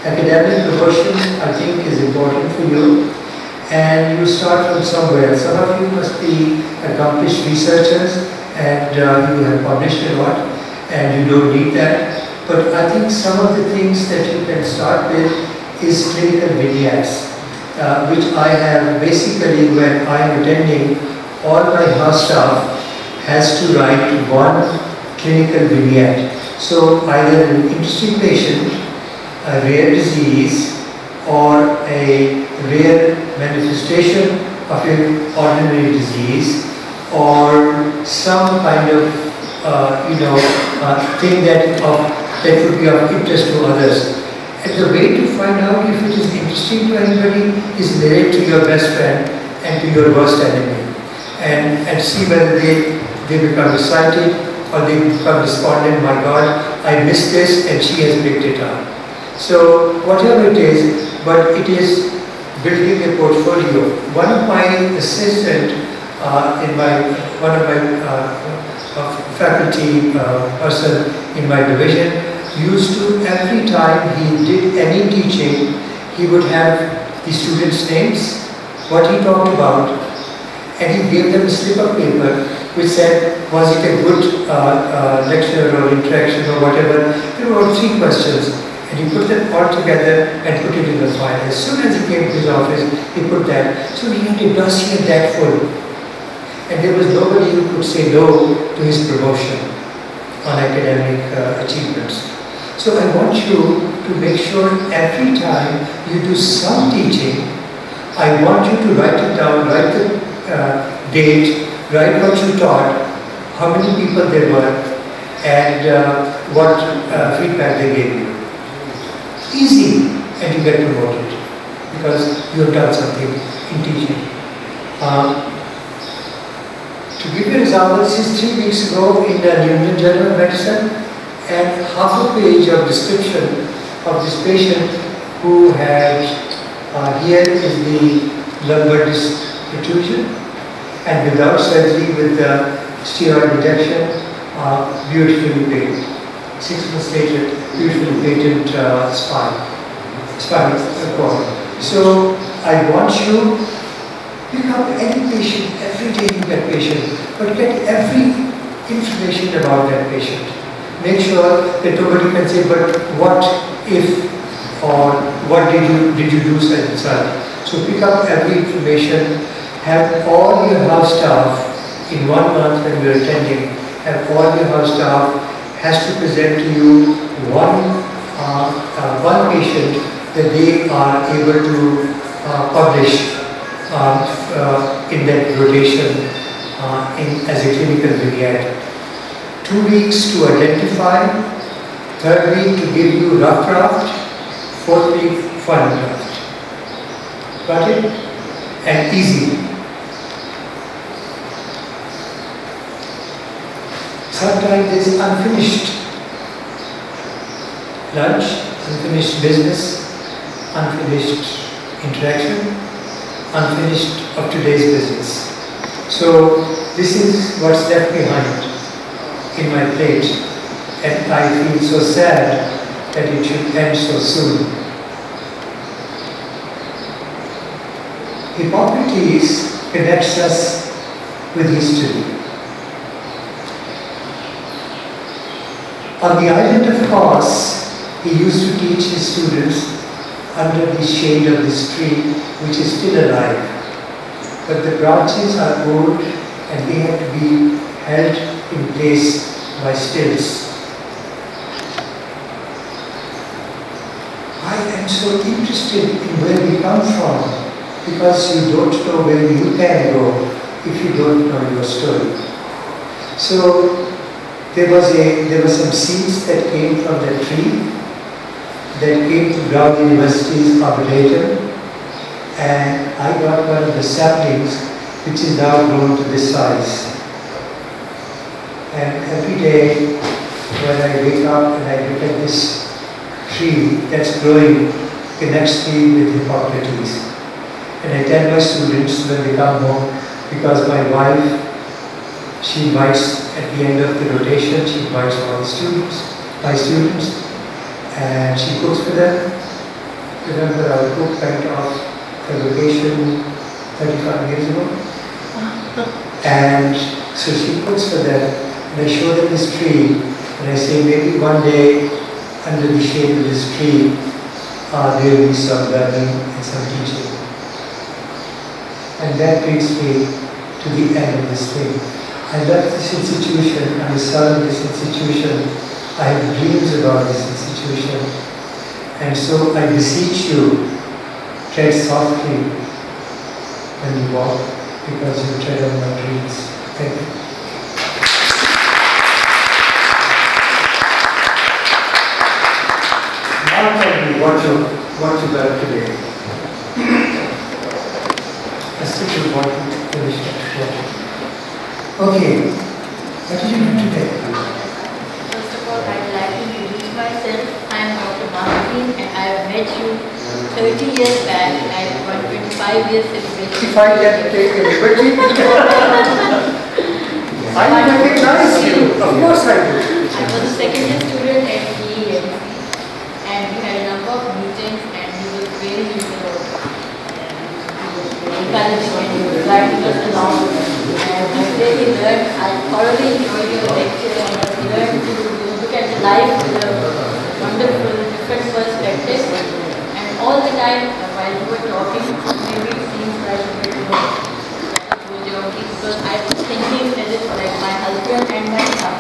Speaker 1: Academic promotion, I think, is important for you. And you start from somewhere. Some of you must be accomplished researchers and you have published a lot and you don't need that. But I think some of the things that you can start with is clinical vignettes, which I have basically when I am attending, all my house staff has to write one clinical vignette. So either an interesting patient, a rare disease, or a rare manifestation of an ordinary disease, or some kind of thing that would be of interest to others. And the way to find out if it is interesting to anybody is narrate to your best friend and to your worst enemy, and see whether they become excited or they become despondent. My God, I missed this and she has picked it up. So whatever it is, but it is building a portfolio. One of my assistant one of my faculty person in my division used to, every time he did any teaching, he would have the students' names, what he talked about, and he gave them a slip of paper which said, was it a good lecture or interaction or whatever. There were 3 questions, and he put them all together and put it in the file. As soon as he came to his office, he put that. So he had a dossier that full. And there was nobody who could say no to his promotion on academic achievements. So I want you to make sure every time you do some teaching, I want you to write it down, write the date, write what you taught, how many people there were, and what feedback they gave you. Easy, and you get promoted because you have done something in teaching. To give you an example, this is 3 weeks ago in the New England Journal of Medicine, and half a page of description of this patient who had, here is the lumbar disc protrusion, and without surgery with the steroid injection, beautifully patent. 6 months later, beautifully patent spinal cord. So I want you pick up any patient, every day you get patient, but get every information about that patient. Make sure that nobody can say, but what if, or what did you do such and such. So pick up every information, have all your house staff in 1 month when you're attending, have all your house staff has to present to you one patient that they are able to publish in that rotation as a clinical vignette. 2 weeks to identify, 3rd week to give you rough draft, 4th week final draft. Got it? And easy. Sometimes there is unfinished lunch, unfinished business, unfinished interaction, unfinished of today's business. So this is what's left behind in my plate, and I feel so sad that it should end so soon. Hippocrates connects us with history. On the island of Kos, he used to teach his students under the shade of this tree, which is still alive. But the branches are old and they have to be held in place by stilts. I am so interested in where we come from, because you don't know where you can go if you don't know your story. So there were some seeds that came from the tree, that came to Brown University's arboretum, and I got one of the saplings which is now grown to this size. And every day when I wake up and I look at this tree that's growing, connects me with Hippocrates. And I tell my students when they come home, because my wife, she invites at the end of the rotation, she invites all the students, my students, and she cooks for them. Remember, our cook went off for vacation 35 years ago. And so she cooks for them, and I show them this tree, and I say maybe one day under the shade of this tree there will be some learning and some teaching. And that brings me to the end of this thing. I love this institution, I'm a son of this institution, I have dreams about this institution, and so I beseech you, tread softly when you walk, because you tread on my dreams. Thank you. Now tell me what you learned today. I still want to finish that. Okay, what did you do today?
Speaker 11: First of all, I'd like to introduce myself. I'm Dr. Malik and I have met you 30 years back at 120 5 years celebration.
Speaker 1: If I can take a liberty, I recognize you. Of course I do.
Speaker 11: I was a second year student at DEMC and we had a number of meetings and he was very encouraging and he was guiding us along. And I really learned, I thoroughly enjoyed your lecture and I learned to look at the life with a wonderful, different perspective. And all the time while you were talking, maybe it seems like because I was thinking as if like my husband and my son,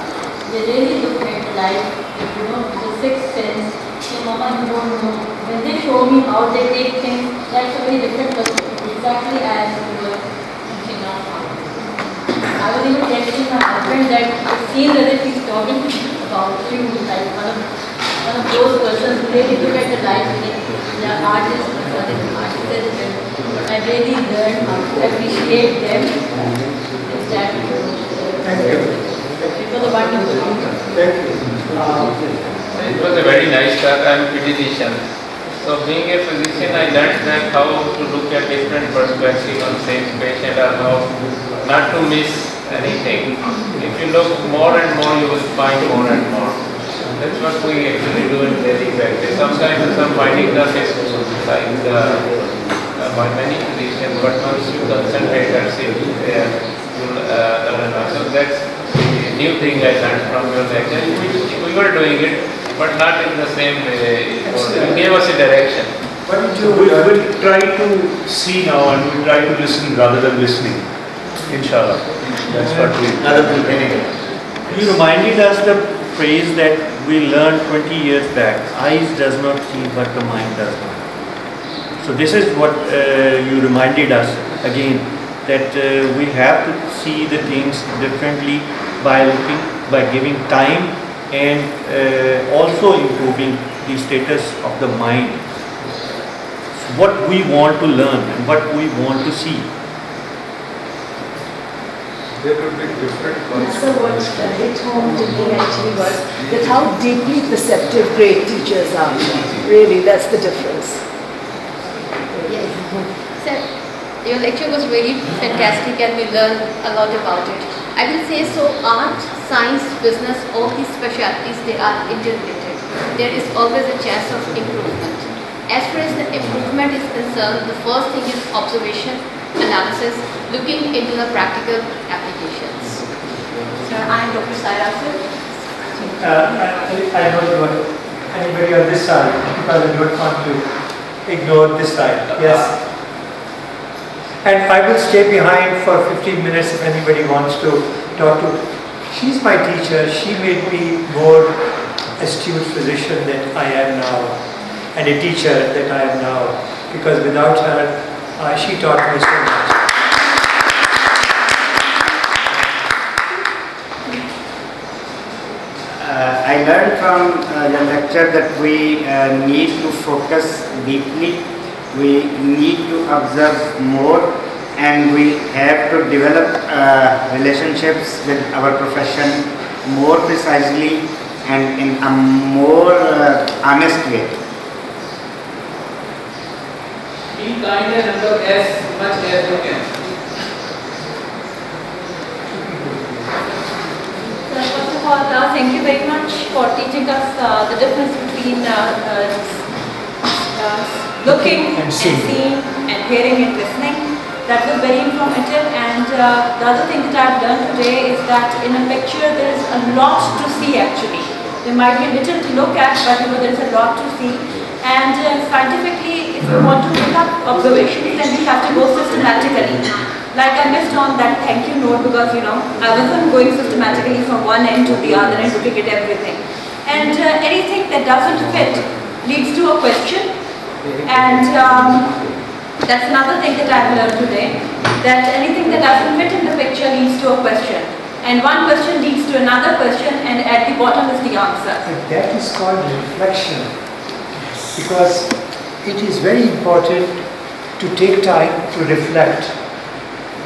Speaker 11: they really look at life, with a sixth sense. Say, Mama, you don't know. When they show me how they take things, that's a very different perspective. Exactly as we were teaching now. I was even texting my husband that it seems as if he's talking about you, like one of those persons who really look at the life with the artists, and I really learned how to appreciate them. Thank you. It was a wonderful meeting.
Speaker 1: Thank you.
Speaker 2: It was a very nice talk. I am a physician. So being a physician, I learned that how to look at different perspectives on same patient and how not to miss anything. If you look more and more, you will find more and more. That's what we actually do in daily practice. Sometimes some findings are missed by many physicians, but once you concentrate and sit there, you'll learn. So that's the new thing I learned from your lecture. We were doing it, but not in the same way. You gave us a direction.
Speaker 7: We will try to see now and we'll try to listen rather than listening. Inshallah. That's what we
Speaker 12: You reminded us the phrase that we learned 20 years back. Eyes does not see but the mind does not. So this is what you reminded us again, that we have to see the things differently by looking, by giving time and also improving the status of the mind. So what we want to learn and what we want to see.
Speaker 8: There could be different ones.
Speaker 13: So what hit home to me actually was that how deeply perceptive great teachers are. Really, that's the difference.
Speaker 11: Yes. Sir, your lecture was really fantastic and we learned a lot about it. I will say so, art, science, business, all these specialties, they are interrelated. There is always a chance of improvement. As far as the improvement is concerned, the first thing is observation, analysis, looking into the practical applications. Sir, I am Dr. Saberah.
Speaker 1: I don't want anybody on this side because I don't want to ignore this side. Yes. And I will stay behind for 15 minutes if anybody wants to talk to. She's my teacher. She made me more astute physician than I am now, and a teacher that I am now. Because without her, she taught me so much.
Speaker 14: I learned from the lecture that we need to focus deeply, we need to observe more, and we have to develop relationships with our profession more precisely and in a more honest way.
Speaker 10: Be kind and number as much as you can.
Speaker 11: First of all, thank you very much for teaching us the difference between looking and seeing and hearing and listening. That was very informative, and the other thing that I've learned today is that in a picture there is a lot to see actually. There might be little to look at, but there is a lot to see. And scientifically, if you want to pick up observations, then we have to go systematically. Like I missed on that thank you note because I wasn't going systematically from one end to the other and looking at everything. And anything that doesn't fit leads to a question. And that's another thing that I've learned today, that anything that doesn't fit in the picture leads to a question. And one question leads to another question, and at the bottom is the answer.
Speaker 1: And that is called reflection. Because it is very important to take time to reflect.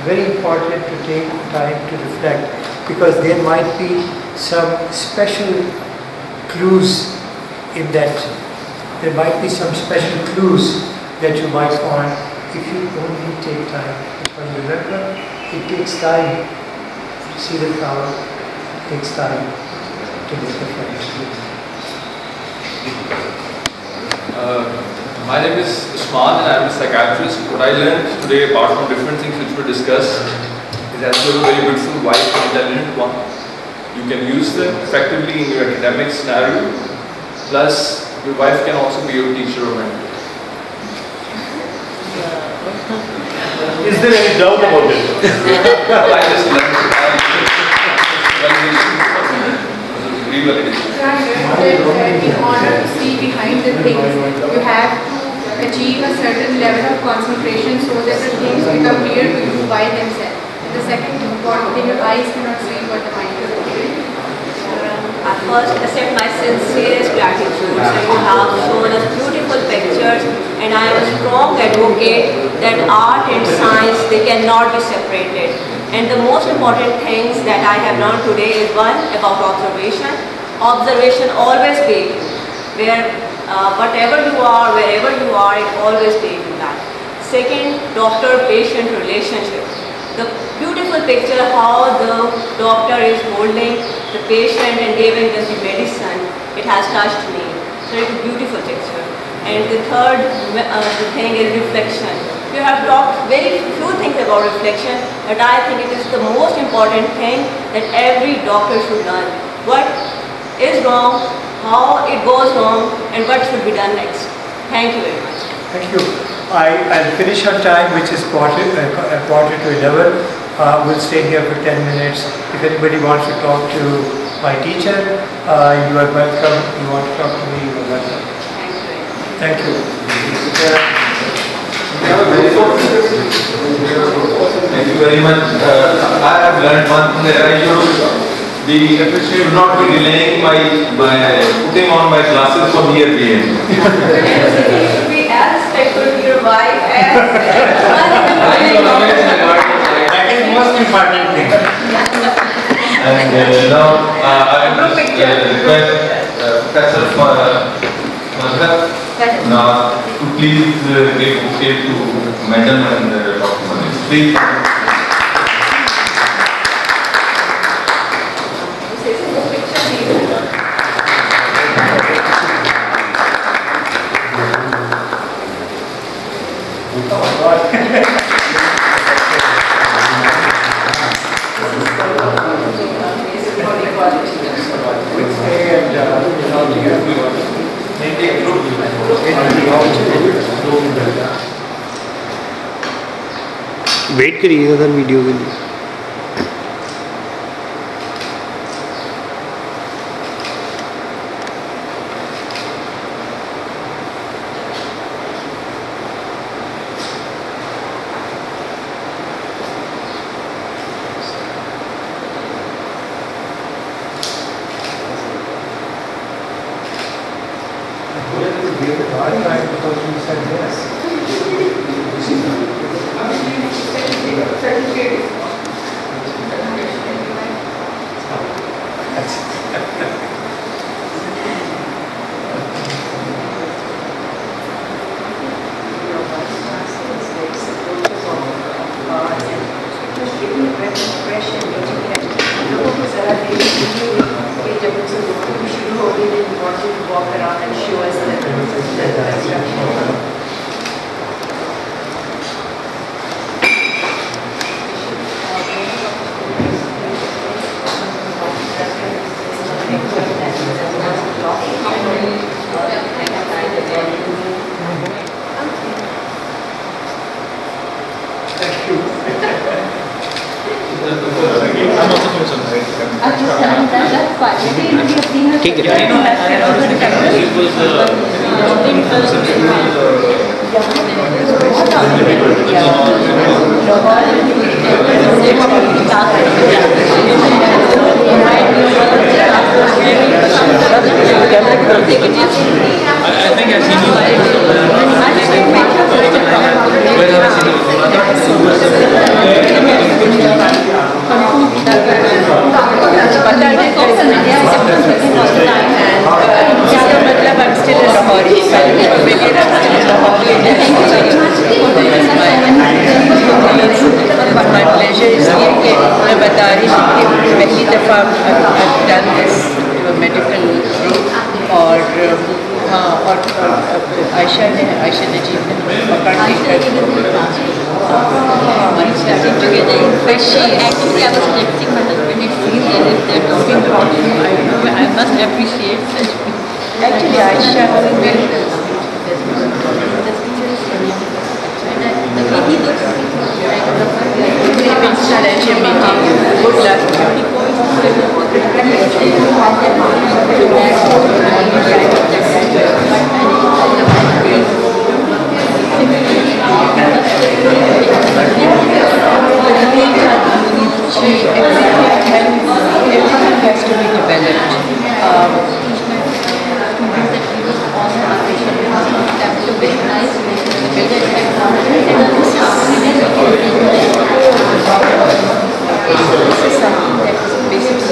Speaker 1: Very important to take time to reflect, because there might be some special clues in that. There might be some special clues that you might if you only take time. Because remember, it takes time to see the flower, it takes time to make the flower.
Speaker 4: My name is Usman and I am a psychiatrist. What I learned today, apart from different things which were discussed, is that you have a very beautiful wife, an intelligent one. You can use them effectively in your academic scenario. Plus, your wife can also be your teacher or mentor.
Speaker 12: Is there any doubt about it?
Speaker 4: Well, I just learned
Speaker 11: In order to see behind the things, you have to achieve a certain level of concentration so that the things become clear to you by themselves. The second important thing, your eyes cannot see what the mind is doing.
Speaker 9: I first accept my sincerest gratitude. So you have shown us beautiful pictures, and I am a strong advocate that art and science, they cannot be separated. And the most important things that I have learned today is one, about observation. Observation always pays you. Whatever you are, wherever you are, it always pays you back. Second, doctor-patient relationship. The beautiful picture how the doctor is holding the patient and giving them the medicine, it has touched me. So it's a beautiful picture. And the third thing is reflection. You have talked very few things about reflection, but I think it is the most important thing that every doctor should learn. What is wrong, how it goes wrong, and what should be done next. Thank you very much.
Speaker 1: Thank you. I'll finish our time, which is quarter to 11. We'll stay here for 10 minutes. If anybody wants to talk to my teacher, you are welcome. You want to talk to me, you are welcome. Thank you.
Speaker 8: Thank you very much. I have learned one thing that I should not be delaying my putting on my glasses from here to here.
Speaker 9: As respectful to your wife as
Speaker 12: That is most important thing.
Speaker 8: And now I will request Professor Mazhar to please give bouquet to Madam and Dr. Malik. Please.
Speaker 15: Wait करिएगा sir video के लिए. ठीक है.
Speaker 10: I think I've seen
Speaker 3: I'm still in Lahore.
Speaker 16: I've done this to a medical group or Aisha ne Najeeb ne पकड़ के started together. But she actually, I was texting my husband, it feels as if they're talking about you. I must appreciate such people. Actually, Aisha will be Good luck. Everything has to be developed. This is something that is basically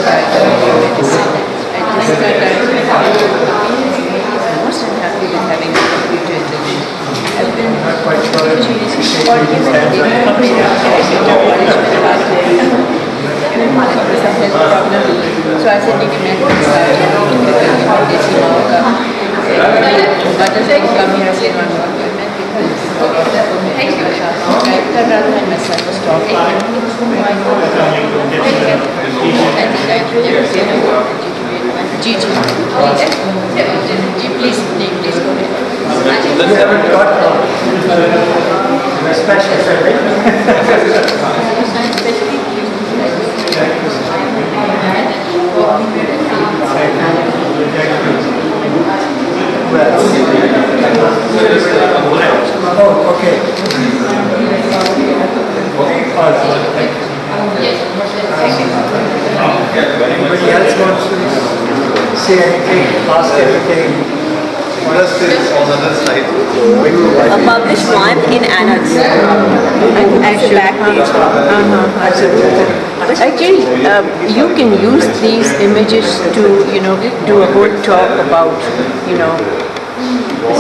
Speaker 16: medicine. And this is that I'm most unhappy with having a computer in the room. I've been so I said, mothers will come here and say, I'm not women because my son was talking. Gigi, please go ahead.
Speaker 1: You haven't got a special Oh, okay. Anybody else wants to say anything, ask anything?
Speaker 6: Just on the other side.
Speaker 9: Published one in Annals. As a back page.
Speaker 16: Actually, you can use these images to, do a whole talk about,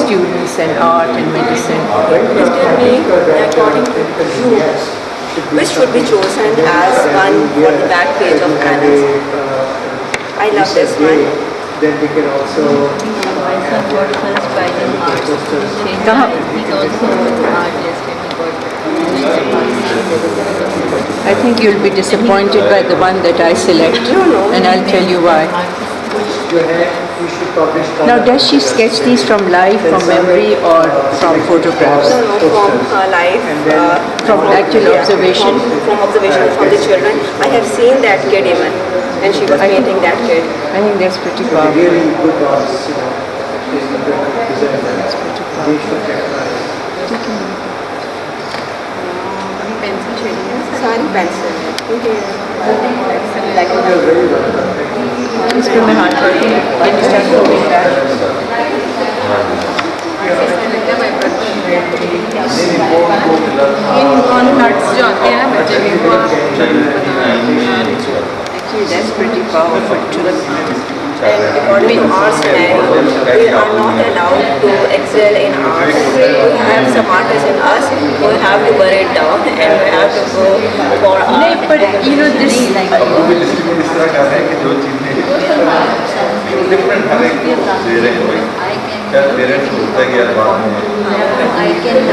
Speaker 16: students and art and medicine.
Speaker 9: Please tell me, according to you, which should be chosen as one for the back page of Annals? I love this one.
Speaker 1: Then we can also
Speaker 16: My son got first prize in art. He's also an artist and he got I think you'll be disappointed by the one that I select, and I'll tell you why. Now, does she sketch these from life, from memory, or from photographs?
Speaker 9: No, from her life.
Speaker 16: From actual observation?
Speaker 9: From observation from the children. I have seen that kid even, and she was painting that kid.
Speaker 16: I think that's pretty powerful.
Speaker 1: Really good arts, That's pretty powerful.
Speaker 9: Sorry, pencil.
Speaker 16: It's from my heart. Can you start moving that? Actually, that's pretty powerful too.
Speaker 9: According to our scenario, we are not allowed to excel in arts. We have some artists in us who have to bury it down and we have to go for art.
Speaker 16: No, but this
Speaker 11: I can